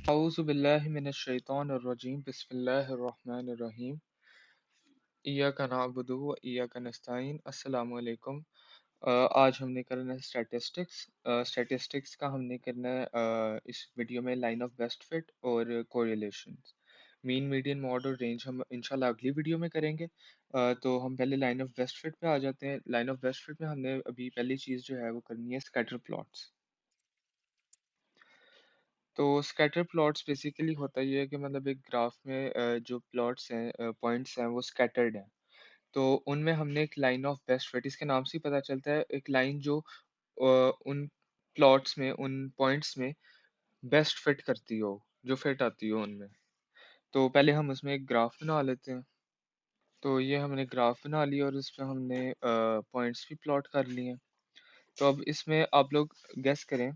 अऊज़ु बिल्लाहि मिनश शैतानिर रजीम बिस्मिल्लाहिर रहमानिर रहीम इय्याका नअबुदु व इय्याका नस्तईन अस्सलामु अलैकुम। आज हमने करना है स्टैटिस्टिक्स। स्टैटिस्टिक्स का हमने करना है इस वीडियो में लाइन ऑफ बेस्ट फिट और कोरिलेशंस। मीन मीडियन मॉड और रेंज हम इंशाल्लाह अगली वीडियो में करेंगे। तो हम पहले लाइन ऑफ बेस्ट फिट पे आ जाते हैं। लाइन ऑफ बेस्ट फिट में हमने अभी पहली चीज़ जो है वो करनी है स्कैटर प्लॉट्स। तो स्कैटर प्लॉट्स बेसिकली होता ये है कि मतलब एक ग्राफ में जो प्लॉट्स हैं पॉइंट्स हैं वो स्कैटर्ड हैं। तो उनमें हमने एक लाइन ऑफ बेस्ट फिट, इसके नाम से ही पता चलता है, एक लाइन जो उन प्लॉट्स में उन पॉइंट्स में बेस्ट फिट करती हो, जो फिट आती हो उनमें। तो पहले हम उसमें एक ग्राफ बना लेते हैं। तो ये हमने ग्राफ बना लिया और इस पे हमने पॉइंट्स भी प्लॉट कर लिए हैं। तो अब इसमें आप लोग गेस करें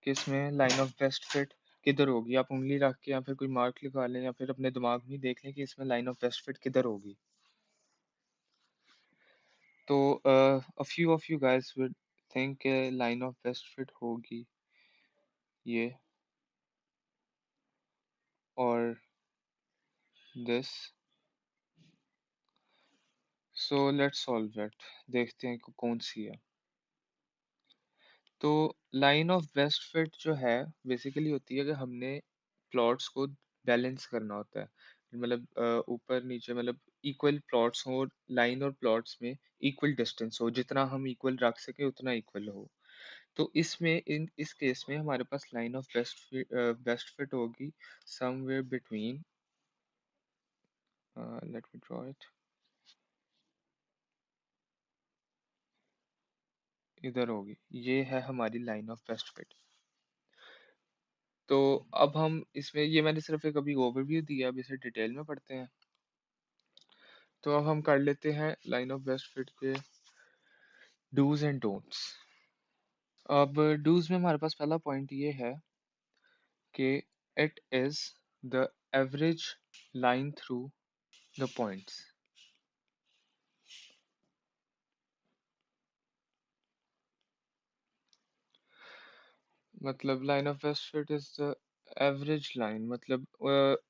कि इसमें लाइन ऑफ बेस्ट फिट किधर होगी। आप उंगली रख के या फिर कोई मार्क लगा लें या फिर अपने दिमाग में ही देख लें कि इसमें लाइन ऑफ बेस्ट फिट किधर होगी। तो a few of you guys would think line of best fit होगी ये और this. So let's solve it, देखते हैं कि कौन सी है। तो लाइन ऑफ बेस्ट फिट जो है बेसिकली होती है कि हमने प्लॉट्स को बैलेंस करना होता है। मतलब ऊपर नीचे मतलब इक्वल प्लॉट्स हो, लाइन और प्लॉट्स में इक्वल डिस्टेंस हो, जितना हम इक्वल रख सके उतना इक्वल हो। तो इसमें इस केस में हमारे पास लाइन ऑफ बेस्ट फिट होगी somewhere between, let me draw it, इधर होगी। ये है हमारी लाइन ऑफ बेस्ट फिट। तो अब हम इसमें, ये मैंने सिर्फ एक अभी ओवरव्यू दिया, अब इसे डिटेल में पढ़ते हैं। तो अब हम कर लेते हैं लाइन ऑफ बेस्ट फिट के डूज एंड डोंट्स। अब डूज में हमारे पास पहला पॉइंट ये है कि it is the average line through the points. मतलब line of best fit is the average line, मतलब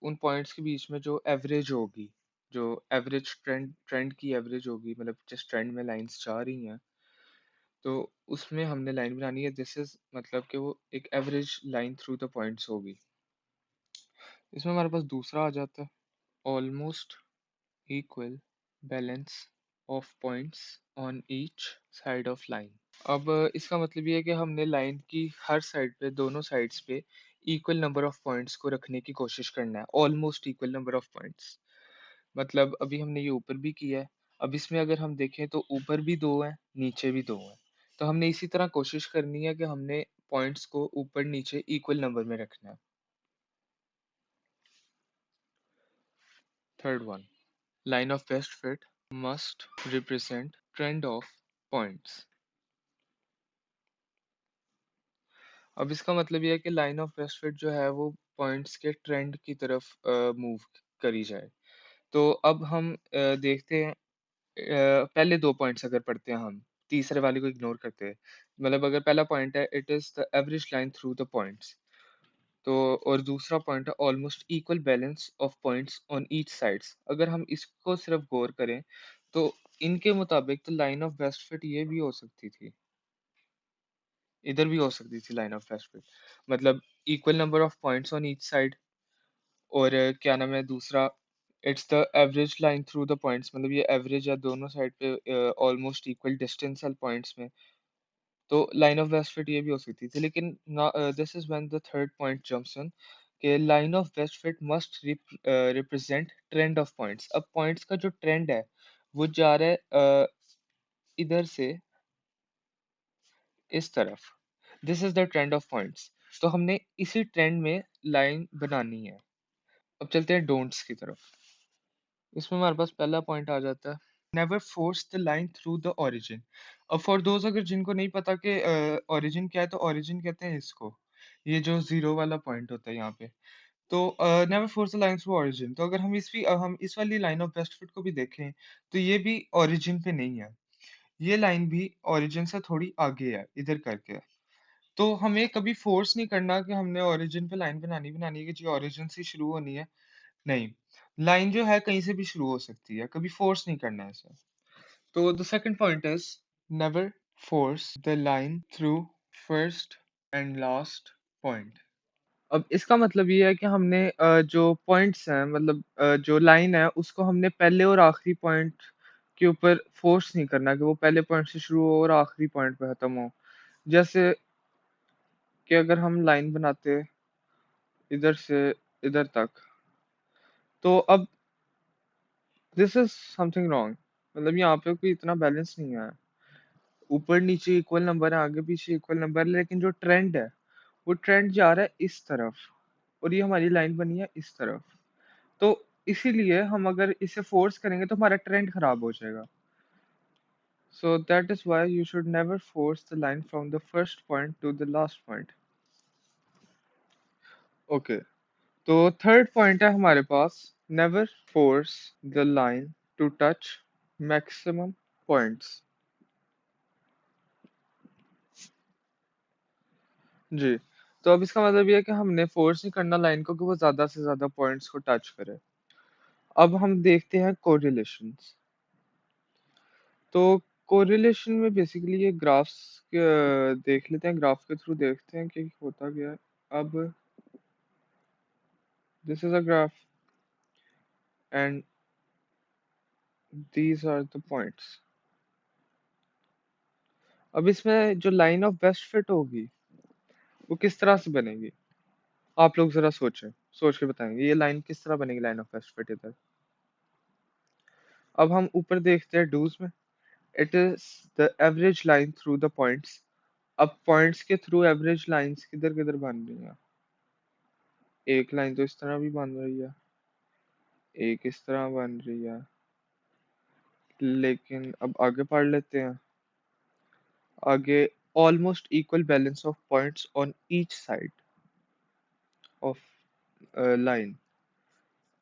उन पॉइंट्स के बीच में जो एवरेज होगी, जो एवरेज ट्रेंड की एवरेज होगी, मतलब जिस ट्रेंड में लाइंस जा रही हैं, तो उसमें हमने लाइन बनानी है। दिस इज मतलब कि वो एक average line through the points होगी। इसमें हमारे पास दूसरा आ जाता है, almost equal balance of points on each side of line. अब इसका मतलब ये है कि हमने लाइन की हर साइड पे, दोनों साइड्स पे इक्वल नंबर ऑफ पॉइंट्स को रखने की कोशिश करना है, almost equal number of points. मतलब अभी हमने ये ऊपर भी किया है। अब इसमें अगर हम देखें तो ऊपर भी दो हैं, नीचे भी दो हैं। तो हमने इसी तरह कोशिश करनी है कि हमने पॉइंट्स को ऊपर नीचे इक्वल नंबर में रखना है। Third one, line of best fit must represent trend of points. अब इसका मतलब ये है कि लाइन ऑफ बेस्ट फिट जो है वो पॉइंट्स के ट्रेंड की तरफ मूव करी जाए। तो अब हम देखते हैं, पहले दो पॉइंट्स अगर पढ़ते हैं हम, तीसरे वाले को इग्नोर करते हैं। मतलब अगर पहला पॉइंट है it is the average line through the points, तो और दूसरा पॉइंट है almost equal balance of points on each sides. अगर हम इसको सिर्फ गौर करें तो इनके मुताबिक तो लाइन ऑफ बेस्ट फिट ये भी हो सकती थी, इधर भी हो सकती थी लाइन ऑफ बेस्ट फिट। मतलब equal number of points on each side, और क्या नाम है दूसरा, it's the average line through the points, मतलब ये एवरेज है दोनों साइड पे, ऑलमोस्ट इक्वल डिस्टेंस है पॉइंट्स में। तो लाइन ऑफ बेस्ट फिट ये भी हो सकती थी, लेकिन this is when the third point jumps in कि line of best fit must represent trend of points. अब पॉइंट्स का जो ट्रेंड है वो जा रहा है इधर से इस तरफ। This is the trend of points. तो हमने इसी ट्रेंड में लाइन बनानी है। अब चलते हैं डोंट्स की तरफ। इसमें हमारे पास पहला पॉइंट आ जाता है, never force the line through the origin. अब फॉर दोज अगर जिनको नहीं पता कि ओरिजिन क्या है, तो ओरिजिन कहते हैं इसको, ये जो जीरो वाला पॉइंट होता है यहाँ पे। तो never force the line through origin, तो अगर हम इस वाली लाइन ऑफ बेस्ट फिट को भी देखें तो ये भी ओरिजिन पे नहीं है, ये लाइन भी ओरिजिन से थोड़ी आगे है इधर करके। तो हमें कभी फोर्स नहीं करना कि हमने ओरिजिन पे लाइन बनानी है कि जी ओरिजिन से शुरू होनी है। नहीं, लाइन जो है कहीं से भी शुरू हो सकती है, कभी फोर्स नहीं करना है इसे। तो the second point is never force the line through first and last point. अब इसका मतलब ये है कि हमने जो पॉइंट्स हैं मतलब जो लाइन है उसको हमने पहले और आखिरी पॉइंट के ऊपर फोर्स नहीं करना कि वो पहले पॉइंट से शुरू हो और आखिरी पॉइंट पे खत्म हो। जैसे कि अगर हम लाइन बनाते इधर से इधर तक, तो अब दिस इज समथिंग रॉन्ग। मतलब यहाँ पे कोई इतना बैलेंस नहीं है। ऊपर नीचे इक्वल नंबर है, आगे पीछे इक्वल नंबर है, लेकिन जो ट्रेंड है वो ट्रेंड जा रहा है इस तरफ और ये हमारी लाइन बनी है इस तरफ। तो इसीलिए हम अगर इसे फोर्स करेंगे तो हमारा ट्रेंड खराब हो जाएगा। So that is why you should never force the line from the first point to the last point. Okay, तो थर्ड पॉइंट है हमारे पास, never force the line to touch maximum points. जी, तो अब इसका मतलब ये है कि हमने फोर्स नहीं करना लाइन को कि वो ज्यादा से ज्यादा पॉइंट्स को टच करे। अब हम देखते हैं कोरिलेशंस। तो कोरिलेशन में बेसिकली ये ग्राफ्स देख लेते हैं, ग्राफ के थ्रू देखते हैं कि होता क्या है। अब this is a graph and these are the points. अब इसमें जो लाइन ऑफ बेस्ट फिट होगी वो किस तरह से बनेगी, आप लोग जरा सोचें, सोच के बताएंगे ये लाइन किस तरह बनेगी, लाइन ऑफ बेस्ट फिट इधर। अब हम ऊपर देखते हैं डूज में, it is the average line through the points. अब पॉइंट्स के थ्रू एवरेज लाइंस किधर किधर बन रही हैं। एक लाइन तो इस तरह भी बन रही है, एक इस तरह बन रही है, लेकिन अब आगे पढ़ लेते हैं। आगे almost equal balance of points on each side of line.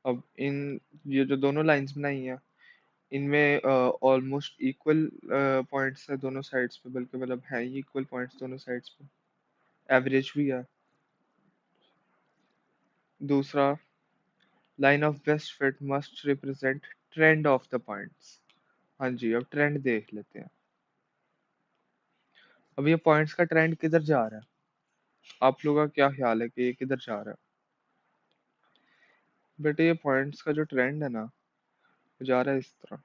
अब इन ये जो दोनों लाइंस बनाई हैं इनमें ऑलमोस्ट इक्वल पॉइंट्स है दोनों साइड्स पे, बल्कि मतलब है ही इक्वल पॉइंट्स दोनों साइड्स पे, एवरेज भी है। दूसरा, line of best fit must represent trend of the points. हाँ जी, अब ट्रेंड देख लेते हैं। अब ये पॉइंट्स का ट्रेंड किधर जा रहा है, आप लोगों का क्या ख्याल है कि ये किधर जा रहा है। बेटे ये पॉइंट्स का जो ट्रेंड है ना वो जा रहा है इस तरह।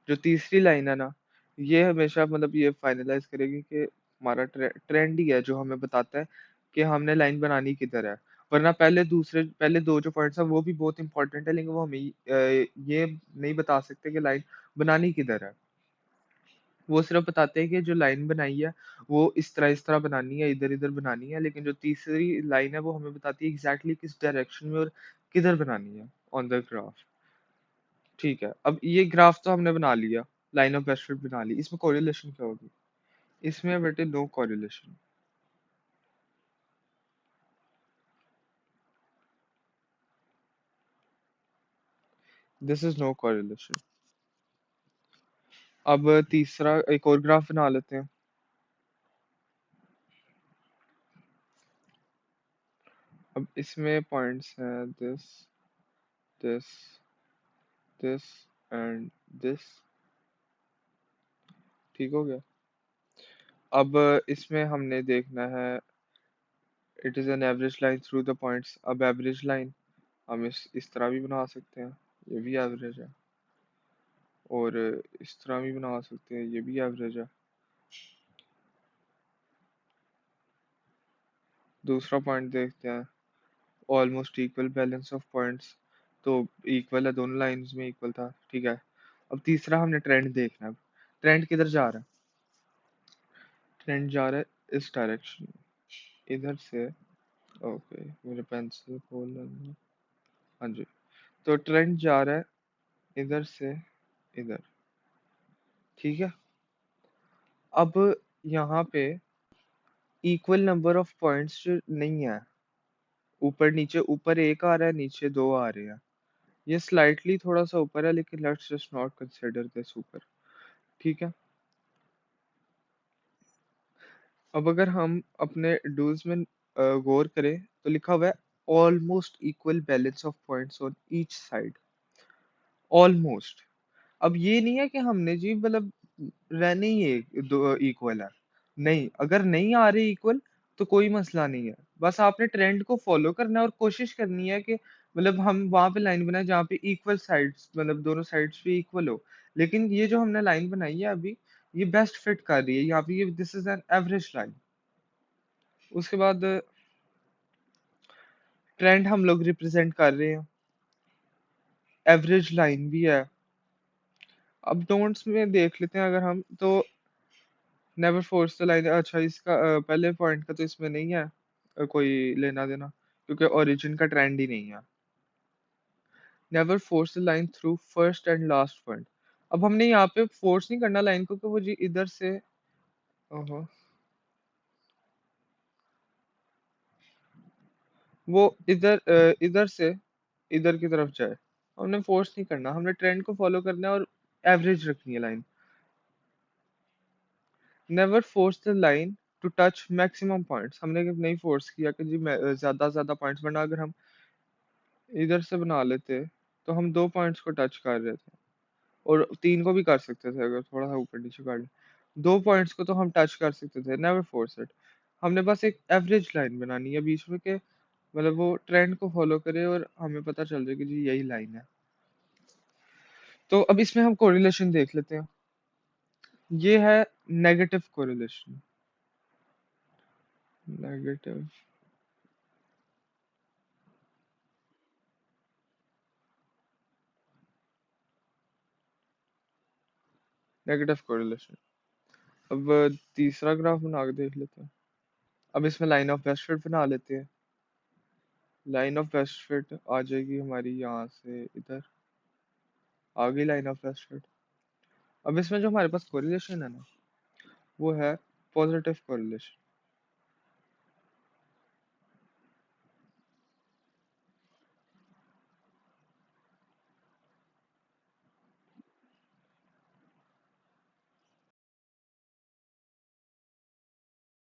जो तीसरी लाइन है ना, ये हमेशा मतलब ये फाइनलाइज करेगी कि हमारा ट्रेंड ही है जो हमें बताता है कि हमने लाइन बनानी किधर है। वरना पहले दो जो पॉइंट्स है वो भी बहुत इंपॉर्टेंट है, लेकिन वो हमें ये नहीं बता सकते कि लाइन बनानी किधर है। वो सिर्फ बताते हैं कि जो लाइन बनाई है वो इस तरह बनानी है, इधर इधर बनानी है, लेकिन जो तीसरी लाइन है वो हमें बताती है एग्जैक्टली किस डायरेक्शन में और किधर बनानी है ऑन द ग्राफ। ठीक है, अब ये ग्राफ तो हमने बना लिया, लाइन ऑफ बेस्ट फिट बना ली, इसमें कोरिलेशन क्या होगी। इसमें बेटे no correlation. This is no correlation. अब तीसरा एक और ग्राफ बना लेते हैं। अब इसमें पॉइंट्स हैं this this this and this. ठीक हो गया। अब इसमें हमने देखना है it is an average line through the points. अब एवरेज लाइन हम इस तरह भी बना सकते हैं, ये भी एवरेज है, और इस तरह भी बना सकते हैं, ये भी एवरेज है। दूसरा पॉइंट देखते हैं, almost equal balance of points. तो इक्वल है, दोनों लाइंस में इक्वल था, ठीक है। अब तीसरा हमने ट्रेंड देखना है। अब ट्रेंड किधर जा रहा है, ट्रेंड जा रहा है इस डायरेक्शन, इधर से। ओके, मेरे पेंसिल खोल लेना। हाँ जी, तो ट्रेंड जा रहा है इधर से इधर, ठीक है। अब यहाँ पे इक्वल नंबर ऑफ पॉइंट्स जो नहीं है, ऊपर नीचे, ऊपर एक आ रहा है, नीचे दो आ रहे हैं। ये स्लाइटली थोड़ा सा ऊपर है, लेकिन let's just not consider this ऊपर, ठीक है। अब अगर हम अपने डूज में गौर करें तो लिखा हुआ है almost equal balance of points on each side. Almost, अब ये नहीं है कि हमने जी मतलब रहने ही है दो इक्वल है। नहीं, अगर नहीं आ रहे इक्वल तो कोई मसला नहीं है, बस आपने ट्रेंड को फॉलो करना है और कोशिश करनी है कि मतलब हम वहां पे लाइन बनाए जहाँ पे इक्वल साइड्स, मतलब दोनों साइड्स पे इक्वल हो। लेकिन ये जो हमने लाइन बनाई है अभी, ये बेस्ट फिट कर रही है यहाँ पे, ये this is an average line. उसके बाद ट्रेंड हम लोग रिप्रेजेंट कर रहे हैं, एवरेज लाइन भी है। अब डोंट्स में देख लेते हैं अगर हम तो, नेवर फोर्स द लाइन, अच्छा इसका पहले पॉइंट का तो इसमें नहीं है कोई लेना देना, क्योंकि ओरिजिन का ट्रेंड ही नहीं है। Never force the line through first and last point. अब हमने यहाँ पे फोर्स नहीं करना लाइन को कि वो जी इधर से, ओहो, वो इधर इधर से इधर की तरफ जाए। हमने फोर्स नहीं करना, हमने ट्रेंड को फॉलो करना है और एवरेज रखनी है line. Never force the line to touch maximum points. हमने नहीं फोर्स किया कि जी ज्यादा ज्यादा पॉइंट्स, वरना अगर हम इधर से बना लेते तो हम दो पॉइंट्स को टच कर रहे थे, और तीन को भी कर सकते थे अगर थोड़ा सा ऊपर नीचे कर ले। दो पॉइंट्स को तो हम टच कर सकते थे, नेवर फोर्स इट। हमने बस एक एवरेज लाइन बनानी है बीच में के, मतलब वो ट्रेंड को फॉलो करे और हमें पता चल जाए कि जी यही लाइन है। तो अब इसमें हम कोरिलेशन देख लेते हैं। ये है negative correlation. Negative, negative correlation. अब तीसरा ग्राफ बना के देख लेते हैं। अब इसमें लाइन ऑफ वेस्टफील्ड बना लेते हैं। लाइन ऑफ वेस्टफील्ड आ जाएगी हमारी यहाँ से इधर, आ गई लाइन ऑफ वेस्टफील्ड। अब इसमें जो हमारे पास कोरिलेशन है ना, वो है पॉजिटिव कोरिलेशन।